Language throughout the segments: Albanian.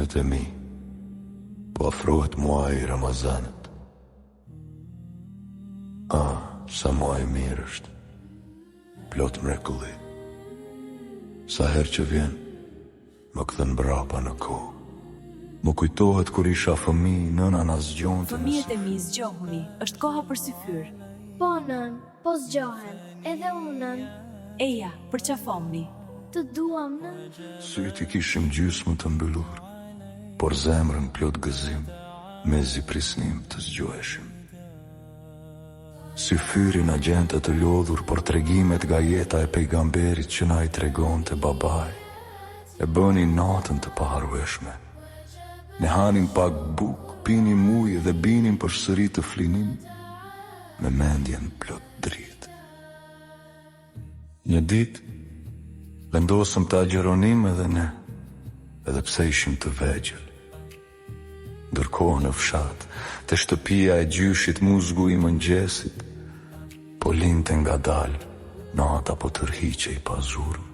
synet e mi, po afrohet muaji i Ramazanit. Sa muaj mirë është, plot mrekulli. Sa herë që vjen, më kthen brapa në kohë. Më kujtohet kur isha fëmijë, nëna na zgjonte. Fëmijët e mi zgjohuni, është koha për syfyr. Po nën, po zgjohen, edhe unën. Eja, për qafomni. Të duam nën. Syt i kishim gjysmë të mbyllur, por zemrën plot gëzim, mezi prisnim të zgjoheshim. Syfyri na gjente të lodhur për tregimet nga jeta e pejgamberit që na i tregonte babai. E bënin natën të paharrueshme. Ne hanim pak buk, pinim ujë dhe binim përsëri të flinim, me mendjen plot dritë. Një ditë vendosëm të agjeronim edhe ne, edhe pse ishim të vegjël. Ndërkohë në fshat, te shtëpia e gjyshit muzgu i mëngjesit, po linte ngadalë, nata po tërhiqej pa zurmë.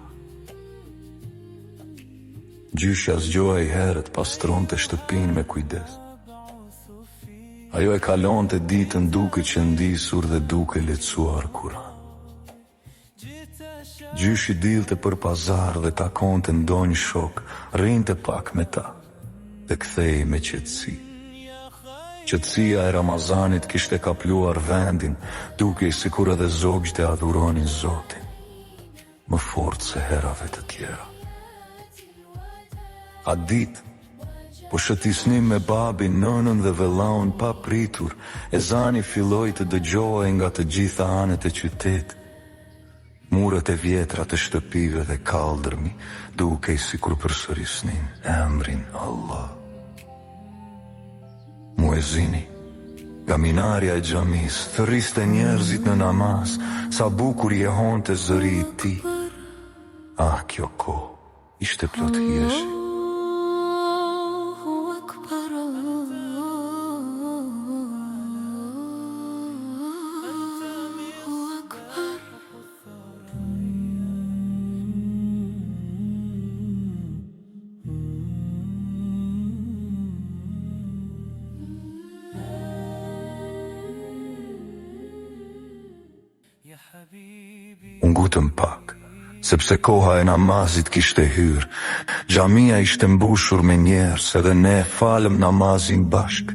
Gjyshja zgjohej herët, pastronte shtëpinë me kujdes. Ajo e kalonte ditën duke qëndisur dhe duke lexuar Kur'an. Gjyshi dilte për pazar dhe takonte ndonjë shok, rrinte pak me ta dhe kthehej me qetësi. Qetësia e Ramazanit kishte kapluar vendin, duke sikur edhe zogjtë e adhuronin Zotin, më fort se herave të tjera. A ditë, po shëtisnim me babin, nënën dhe vëllaun pa pritur, ezani filloi të dëgjohej nga të gjitha anët e qytetit. Muret e vjetra të shtëpive dhe kaldërmi, dukej sikur përsërisnin emrin Allah. Muezini, nga minarja e xhamis, thërriste njerëzit në namaz, sa bukur jehonte zëri i tij. Kjo kohë ishte plot hieshi. Unë gutëm pak, sepse koha e namazit kishte hyrë. Xhamia ishte mbushur me njerëz, edhe ne falëm namazin bashk.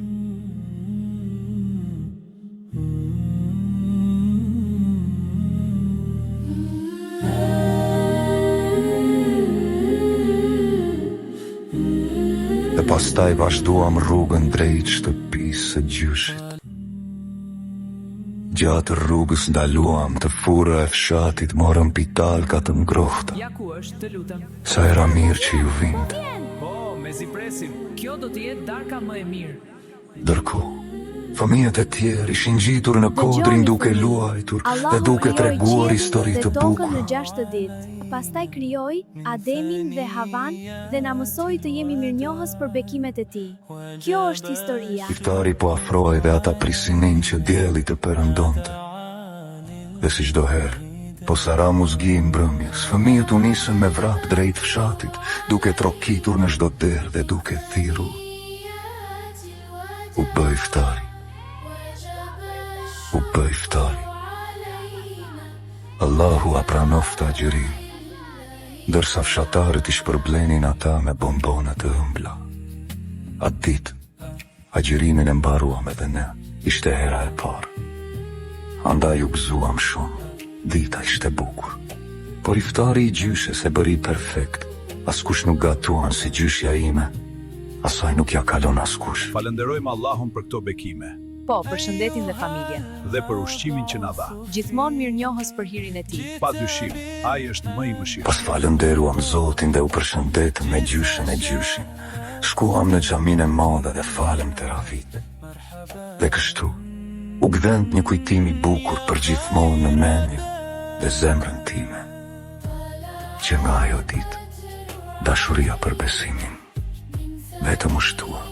Dhe pastaj vazhduam rrugën drejt shtëpisë së gjyshit. Gjatë rrugës ndaluam të fura e fshatit, morëm pitalka të ngrohta. Ja ku është, të lutem. Sa era mirë që ju vinte. Po, mezi presim. Kjo do të jetë darka më e mirë. Ndërkohë, fëmijët e tjerë ishin ngjitur në kodrin duke luajtur dhe duke treguar histori të bukura. Në 6 ditë, pastaj krijoi Ademin dhe Havan dhe na mësoi të jemi mirënjohës për bekimet e tij. Kjo është historia. Iftari po afrohej dhe ata prisinin që dielli të perëndonte. Dhe si çdo herë, po sara muzgi i mbrëmjes, fëmijët u nisën me vrap drejt fshatit, duke trokitur në çdo derë dhe duke thirrur. U bë iftari. U bë iftari. Allahu a pranoftë agjërinë, ndërsa fshatarët i shpërblenin ata me bombona të ëmbla. Atë ditë, agjërimin e mbaruam edhe ne, ishte hera e parë. Andaj u gëzuam shumë, dita ishte bukur. Por iftari i gjyshes e bëri perfekt, askush nuk gatuan si gjyshja ime, asaj nuk ja kalon askush. Falenderojmë Allahun për këto bekime. Po, për shëndetin dhe familjen. Dhe për ushqimin që na dha. Gjithmonë mirënjohës për hirin e tij. Pa dyshim, ai është më i mëshirshëm. Pas falënderuam Zotin dhe u përshëndetëm me gjyshën e gjyshin. Shkuam në xhaminë e madhe dhe falëm teravit. Dhe kështu, u gdhënd një kujtim i bukur për gjithmonë në mendje dhe zemrën time. Që nga ajo ditë, dashuria për besimin vetëm u shtua.